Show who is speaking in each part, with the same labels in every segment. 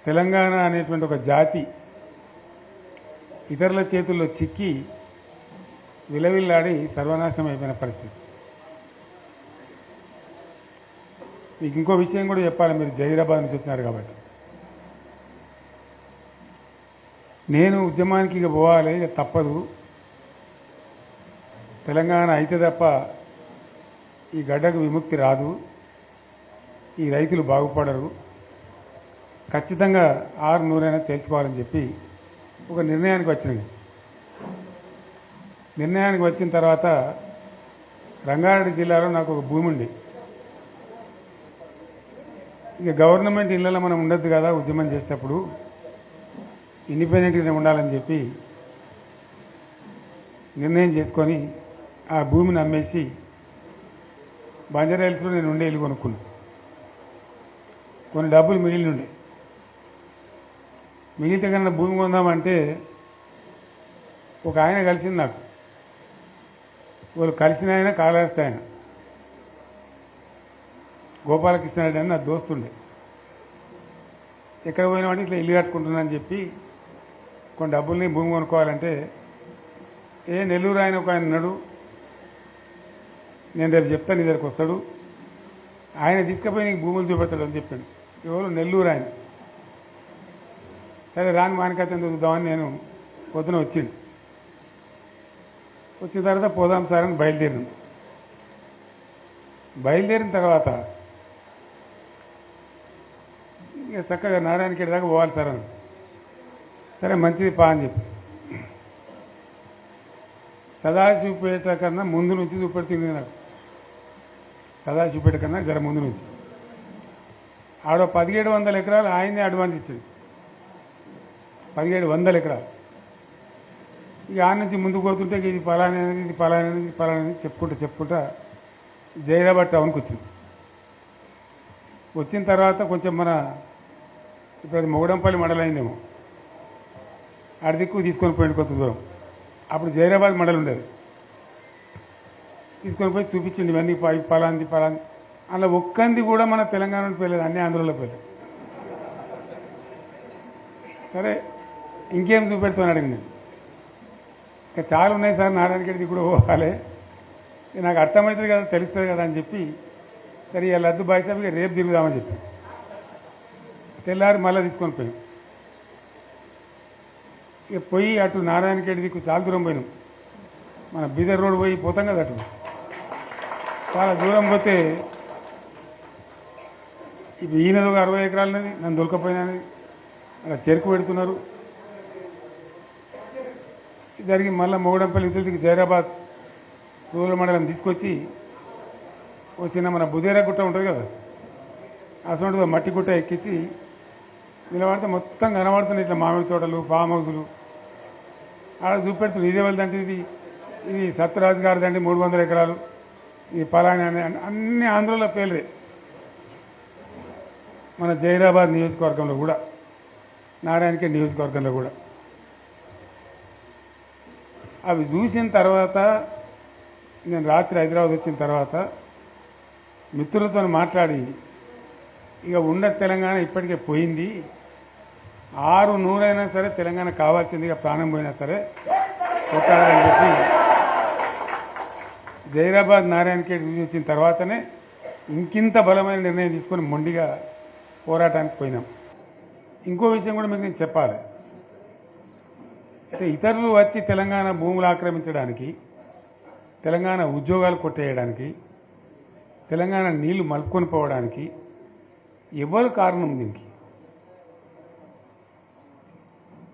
Speaker 1: తెలంగాణ అనేటువంటి ఒక జాతి ఇతరుల చేతుల్లో చిక్కి విలవిల్లాడి సర్వనాశనం అయిపోయిన పరిస్థితి. మీకు ఇంకో విషయం కూడా చెప్పాలి, మీరు జహీరాబాద్ నుంచి వచ్చినారు కాబట్టి. నేను ఉద్యమానికి ఇక పోవాలి, ఇక తప్పదు, తెలంగాణ అయితే తప్ప ఈ గడ్డకు విముక్తి రాదు, ఈ రైతులు బాగుపడరు, ఖచ్చితంగా 600 తేల్చుకోవాలని చెప్పి ఒక నిర్ణయానికి వచ్చింది. నిర్ణయానికి వచ్చిన తర్వాత రంగారెడ్డి జిల్లాలో నాకు ఒక భూమి ఉంది. ఇక గవర్నమెంట్ ఇళ్లలో మనం ఉండొద్దు కదా ఉద్యమం చేసేటప్పుడు, ఇండిపెండెంట్గానే ఉండాలని చెప్పి నిర్ణయం చేసుకొని ఆ భూమిని అమ్మేసి బంజారాహిల్స్లో నేను ఉండే ఇల్లు కొనుక్కున్నాను. కొన్ని డబ్బులు మిగిలినుండే, మిగిలితే కన్నా భూమి కొందామంటే ఒక ఆయన కలిసింది నాకు. వాళ్ళు కలిసిన ఆయన కాళహస్తి ఆయన గోపాలకృష్ణారెడ్డి అని నా దోస్తుండే. ఎక్కడ పోయినామంటే ఇట్లా ఇల్లు కట్టుకుంటున్నా అని చెప్పి కొన్ని డబ్బుల్ని భూమి కొనుక్కోవాలంటే, నెల్లూరు ఆయన ఒక ఆయన ఉన్నాడు, నేను రేపు చెప్తాను, నీ దగ్గరికి వస్తాడు, ఆయన తీసుకుపోయి నీకు భూములు చూపెడతాడు అని చెప్పాడు. ఎవరు? నెల్లూరు ఆయన. సరే రాని మానికైతే చూద్దామని నేను పొద్దున వచ్చింది. వచ్చిన తర్వాత పోదాం సార్ అని బయలుదేరినాం. బయలుదేరిన తర్వాత ఇక చక్కగా నారాయణఖేడ్ దాకా పోవాలి సార్ అని. సరే మంచిది పా అని చెప్పి సదాశివపేట కన్నా ముందు నుంచి చూపెడుతుంది నాకు. సదాశివపేట కన్నా జర ముందు నుంచి ఆడ 1700 ఎకరాలు ఆయనే అడ్వాన్స్ ఇచ్చాడు. 1700 ఎకరాలు. ఇక ఆ నుంచి ముందుకు పోతుంటే ఇది పలానది, ఇది పలానది, ఇది పలానది చెప్పుకుంటా జైరాబాద్ టౌన్కి వచ్చింది. వచ్చిన తర్వాత కొంచెం ఇప్పుడు అది మొగడంపల్లి మండలం అయిందేమో, ఆడ దిక్కు తీసుకొని పోయింది కొంత దూరం. అప్పుడు జైరాబాద్ మండలం ఉండేది. తీసుకొని పోయి చూపించండి ఇవన్నీ పలాంది పలాంది. అలా ఒక్కంది కూడా మన తెలంగాణలో పోయలేదు, అన్ని ఆంధ్రలో పోయలేదు. సరే ఇంకేం చూపెడుతున్నాను అడిగింది. ఇంకా చాలా ఉన్నాయి సార్, నారాయణఖేడ్కి కూడా పోవాలి, నాకు అర్థమవుతుంది కదా, తెలుస్తుంది కదా అని చెప్పి సరే ఇక లద్దు బాయ్సాబ్ ఇక రేపు తిరుగుదామని చెప్పి తెల్లారి మళ్ళీ తీసుకొని పోయాం. ఇక పోయి అటు నారాయణఖేడ్ దిక్కు చాలా దూరం పోయినాం. మన బీదర్ రోడ్ పోయి పోతాం కదా, అటు చాలా దూరం పోతే ఇప్పుడు ఈయనది ఒక 60 ఎకరాలనేది నన్ను దొరకపోయినది అలా చెరుకు పెడుతున్నారు. జరిగి మళ్ళీ మొగడంపల్లి ఇతరులకి జైరాబాద్ రూరల్ మండలం తీసుకొచ్చి వచ్చిన మన బుదేరా గుట్ట ఉంటుంది కదా, అసలు మట్టి గుట్ట ఎక్కించి నిలబడితే మొత్తం కనబడుతున్నాయి ఇట్లా మామిడి తోటలు, ఫామ్ హౌజులు. ఆడ చూపెడుతుంది ఇదే వాళ్ళదంటే ఇది సత్యరాజు గారిదండి 300 ఎకరాలు, ఇది పలానా అన్ని ఆంధ్రలో పేర్లే. మన జైరాబాద్ నియోజకవర్గంలో కూడా, నారాయణఖేడ్ నియోజకవర్గంలో కూడా. అవి చూసిన తర్వాత నేను రాత్రి హైదరాబాద్ వచ్చిన తర్వాత మిత్రులతో మాట్లాడి ఇక ఉన్న తెలంగాణ ఇప్పటికే పోయింది, 600 సరే తెలంగాణ కావాల్సింది, ఇక ప్రాణం పోయినా సరే కొట్టాలని చెప్పి జైరాబాద్ నారాయణఖేడ్ చూసి వచ్చిన తర్వాతనే ఇంకింత బలమైన నిర్ణయం తీసుకొని మొండిగా పోరాటానికి పోయినాం. ఇంకో విషయం కూడా మీకు నేను చెప్పాలి. అయితే ఇతరులు వచ్చి తెలంగాణ భూములు ఆక్రమించడానికి, తెలంగాణ ఉద్యోగాలు కొట్టేయడానికి, తెలంగాణ నీళ్లు మలుపుకొని పోవడానికి ఎవరు కారణం? దీనికి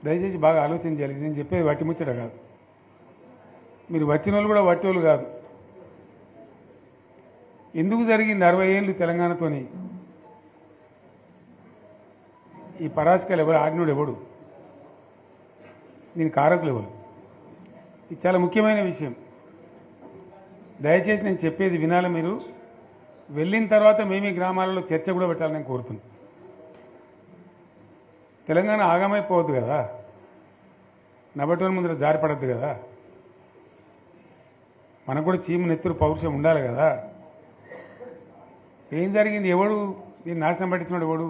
Speaker 1: దయచేసి బాగా ఆలోచన చేయాలి. నేను చెప్పేది వట్టి ముచ్చట కాదు, మీరు వచ్చిన వాళ్ళు కూడా వట్టి వాళ్ళు కాదు. ఎందుకు జరిగింది 60 ఏళ్ళు తెలంగాణతోని? ఈ పరాశకాలు ఎవరు? ఆజ్ఞుడు ఎవడు? దీని కారకులు ఎవరు? ఇది చాలా ముఖ్యమైన విషయం. దయచేసి నేను చెప్పేది వినాలి. మీరు వెళ్ళిన తర్వాత మేమీ గ్రామాలలో చర్చ కూడా పెట్టాలని నేను కోరుతున్నాను. తెలంగాణ ఆగమైపోవద్దు కదా, నబటోని ముందర జారిపడద్దు కదా, మనకు కూడా చీము నెత్తురు పౌరుషం ఉండాలి కదా. ఏం జరిగింది? ఎవడు దీన్ని నాశనం పట్టించినాడు? ఎవడు?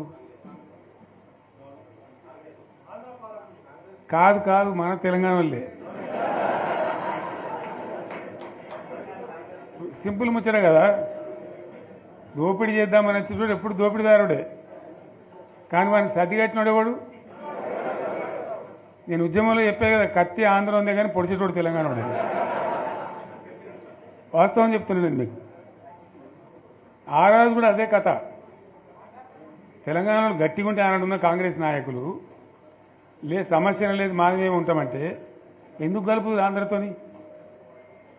Speaker 1: కాదు కాదు మన తెలంగాణ వాళ్ళే. సింపుల్ ముచ్చట కదా. దోపిడీ చేద్దామని వచ్చేటోడు ఎప్పుడు దోపిడీదారుడే, కానీ వాడిని సర్దిగట్టినోడు ఎవడు? నేను ఉద్యమంలో చెప్పే కదా, కత్తి ఆంధ్ర ఉందే కానీ పొడిచేటోడు తెలంగాణ వాడే. వాస్తవం చెప్తున్నాను నేను మీకు. ఆ రోజు కూడా అదే కథ. తెలంగాణలో గట్టిగా ఉంటే ఆనాడున్న కాంగ్రెస్ నాయకులు సమస్య లేదు మాది మేము ఉంటామంటే ఎందుకు కలుపుతుంది ఆంధ్రతోని?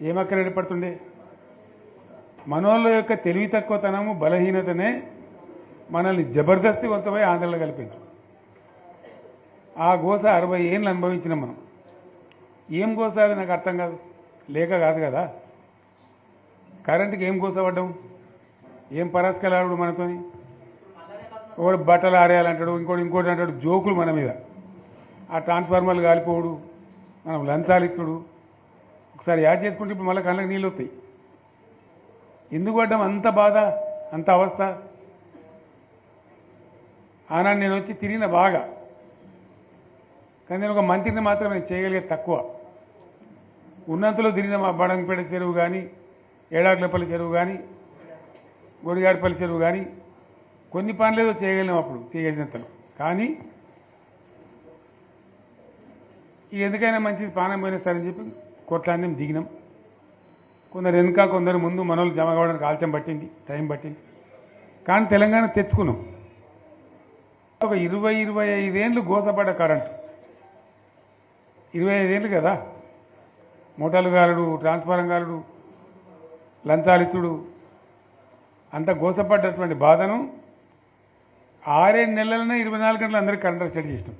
Speaker 1: ఏమక్కడ ఏర్పడుతుండే? మనోళ్ళ యొక్క తెలివి తక్కువతనము బలహీనతనే మనల్ని జబర్దస్తి వంచబోయి ఆంధ్రలో కలిపించు. ఆ గోస 60 ఏళ్ళు అనుభవించినాం మనం. ఏం గోస అది నాకు అర్థం కాదు. లేక కాదు కదా. కరెంటుకి ఏం గోస పడ్డాం? ఏం పరాస్కలాడు మనతోని? ఒకడు బట్టలు ఆరేయాలంటాడు, ఇంకోటి అంటాడు. జోకులు మన మీద. ఆ ట్రాన్స్ఫార్మర్లు కాలిపోవడు, మనం లంచాలు ఇచ్చుడు. ఒకసారి యాడ్ చేసుకుంటే ఇప్పుడు మళ్ళీ కళ్ళకి నీళ్ళు వస్తాయి. ఎందుకు పడ్డాం అంత బాధ, అంత అవస్థ? ఆనాడు నేను వచ్చి తిరిగిన బాగా, కానీ నేను ఒక మంత్రిని మాత్రం నేను చేయగలిగేది తక్కువ. ఉన్నంతలో తిరిగిన మా బడంగపేట చెరువు కానీ, ఏడాకులపల్లి చెరువు కానీ, గొడిగాడిపల్లి చెరువు కానీ కొన్ని పనులేదో చేయగలిగినాం అప్పుడు చేసినంతలో. కానీ ఎందుకైనా మంచిది పానం పోయినా సరే అని చెప్పి కొట్లాడినాం, దిగినాం. కొందరు వెనుక కొందరు ముందు మనోళ్ళు జమ కావడానికి ఆలస్యం పట్టింది, టైం పట్టింది. కానీ తెలంగాణ తెచ్చుకున్నాం. ఒక 20-25 ఏళ్ళు గోసపడ్డ కరెంటు. 25 ఏళ్ళు కదా. మూటలు గాలుడు, ట్రాన్స్ఫారం గాలుడు, లంచాలిచ్చుడు, అంత గోసపడ్డటువంటి బాధను 6-7 నెలలనే 24 గంటలు అందరికీ కరెంట్ స్టడీ చేసినాం.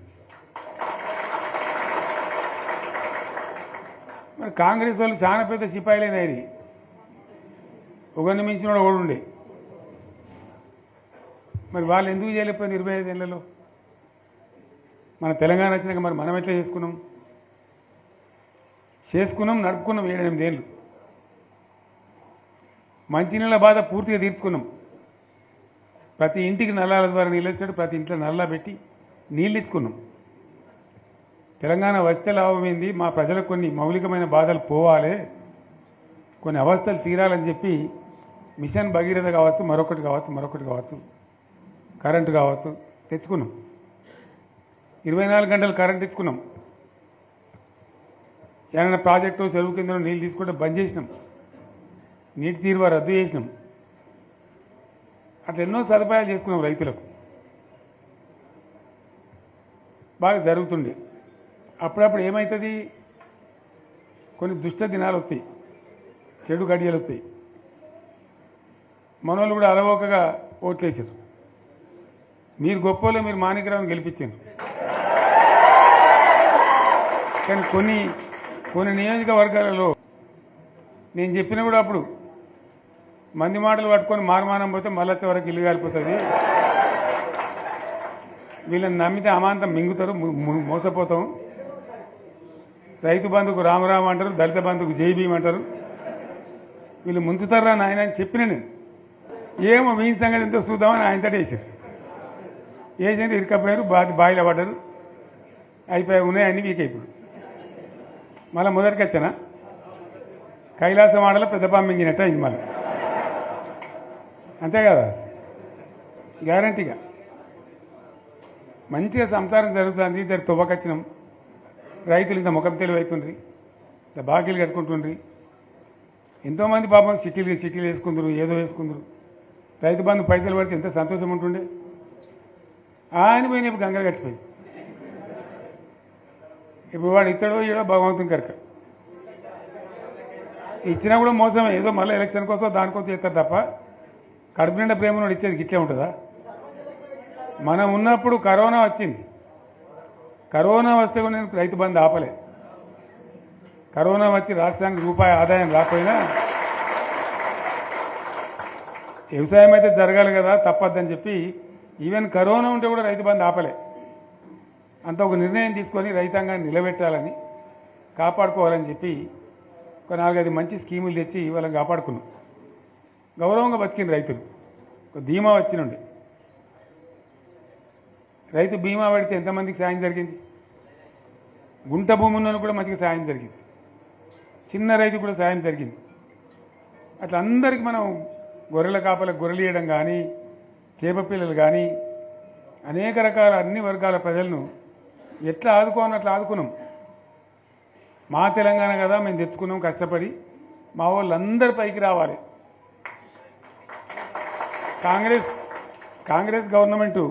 Speaker 1: మరి కాంగ్రెస్ వాళ్ళు చాలా పెద్ద సిపాయిలైనది. ఒకరిని మించిన వాడు ఓడుండే. మరి వాళ్ళు ఎందుకు చేయలేకపోయింది 25 ఏళ్లలో? మన తెలంగాణ వచ్చినాక మరి మనం ఎట్లా చేసుకున్నాం, నడుపుకున్నాం 7-8 ఏళ్ళు. మంచినీళ్ళ బాధ పూర్తిగా తీర్చుకున్నాం. ప్రతి ఇంటికి నల్లాల ద్వారా నీళ్ళు వచ్చాడు, ప్రతి ఇంట్లో నల్లా పెట్టి నీళ్ళు ఇచ్చుకున్నాం. తెలంగాణ వస్తే లాభమైంది, మా ప్రజలకు కొన్ని మౌలికమైన బాధలు పోవాలి, కొన్ని అవస్థలు తీరాలని చెప్పి మిషన్ భగీరథ కావచ్చు, మరొకటి కావచ్చు, కరెంటు కావచ్చు తెచ్చుకున్నాం. 24 గంటలు కరెంట్ ఇచ్చుకున్నాం. ఏమైనా ప్రాజెక్టు చెరువు కింద నీళ్ళు తీసుకుంటే బంద్ చేసినాం. నీటి తీరువ రద్దు చేసినాం. అట్లా ఎన్నో సదుపాయాలు చేసుకున్నాం. రైతులకు బాగా జరుగుతుండే. అప్పుడప్పుడు ఏమవుతుంది, కొన్ని దుష్ట దినాలు వస్తాయి, చెడు గడియలు వస్తాయి. మనోళ్ళు కూడా అలవోకగా ఓట్లేసారు. మీరు గొప్పలో మీరు మాణిక్యరావుని గెలిపించారు. కానీ కొన్ని నియోజకవర్గాలలో నేను చెప్పినా కూడా అప్పుడు మంది మాటలు పట్టుకొని మారుమానం పోతే మళ్ళీ వరకు ఇల్లు కాలిపోతుంది, వీళ్ళని నమ్మితే అమాంతం మింగుతారు, మోసపోతాం. రైతు బంధుకు రామరామ అంటారు, దళిత బంధుకు జై భీమ్ అంటారు, వీళ్ళు ముంచుతారా నాయన అని చెప్పిన నేను. ఏమో మీ సంగతి ఎంతో చూద్దామని ఆయనతో వేసారు. వేసింది ఇరుకపోయారు, బాయిలో పడ్డారు, అయిపోయి ఉన్నాయి అన్ని వీక్. ఇప్పుడు మళ్ళీ మొదటికి వచ్చానా కైలాసం ఆడలో పెద్ద పామింగినట్టు అయింది మళ్ళీ. అంతే కదా, గ్యారంటీగా మంచిగా సంసారం జరుగుతుంది. ఇద్దరు తువ్వకొచ్చినాం. రైతులు ఇంత ముఖం తెలివి అవుతుండ్రి, ఇంత బాకీలు కట్టుకుంటుండ్రి. ఎంతోమంది పాపం సిటీలు వేసుకుందరు, ఏదో వేసుకుందరు. రైతు బంధు పైసలు పడితే ఎంత సంతోషం ఉంటుండే. ఆయన పోయిన ఇప్పుడు గంగలు గడిచిపోయింది. ఇప్పుడు వాడు ఇస్తాడో ఏడో భగవంతుని కనుక ఇచ్చినా కూడా మోసమే. ఏదో మళ్ళీ ఎలక్షన్ కోసం దానికోసం చేస్తారు తప్ప కడుపు నిండా ప్రేమను ఇచ్చేది గిట్లే ఉంటుందా? మనం ఉన్నప్పుడు కరోనా వచ్చింది. కరోనా వస్తే కూడా నేను రైతు బంధు ఆపలే. కరోనా వచ్చి రాష్ట్రానికి రూపాయి ఆదాయం రాకపోయినా వ్యవసాయం అయితే జరగాలి కదా, తప్పద్దని చెప్పి ఈవెన్ కరోనా ఉంటే కూడా రైతు బంధు ఆపలే. అంత ఒక నిర్ణయం తీసుకొని రైతాంగాన్ని నిలబెట్టాలని, కాపాడుకోవాలని చెప్పి ఒక 4-5 మంచి స్కీములు తెచ్చి వాళ్ళని కాపాడుకున్నాం. గౌరవంగా బతికిన రైతులు ఒక ధీమా వచ్చినుండే. రైతు బీమా పడితే ఎంతమందికి సాయం జరిగింది? గుంట భూమి ఉన్న కూడా మంచిగా సాయం జరిగింది, చిన్న రైతు కూడా సాయం జరిగింది. అట్లా అందరికీ మనం గొర్రెల కాపలకు గొర్రెలు ఇవ్వడం కానీ, చేప పిల్లలు కానీ, అనేక రకాల అన్ని వర్గాల ప్రజలను ఎట్లా ఆదుకోని అట్లా ఆదుకున్నాం. మా తెలంగాణ కదా మేము తెచ్చుకున్నాం కష్టపడి, మా వాళ్ళందరి పైకి రావాలి. కాంగ్రెస్ గవర్నమెంటు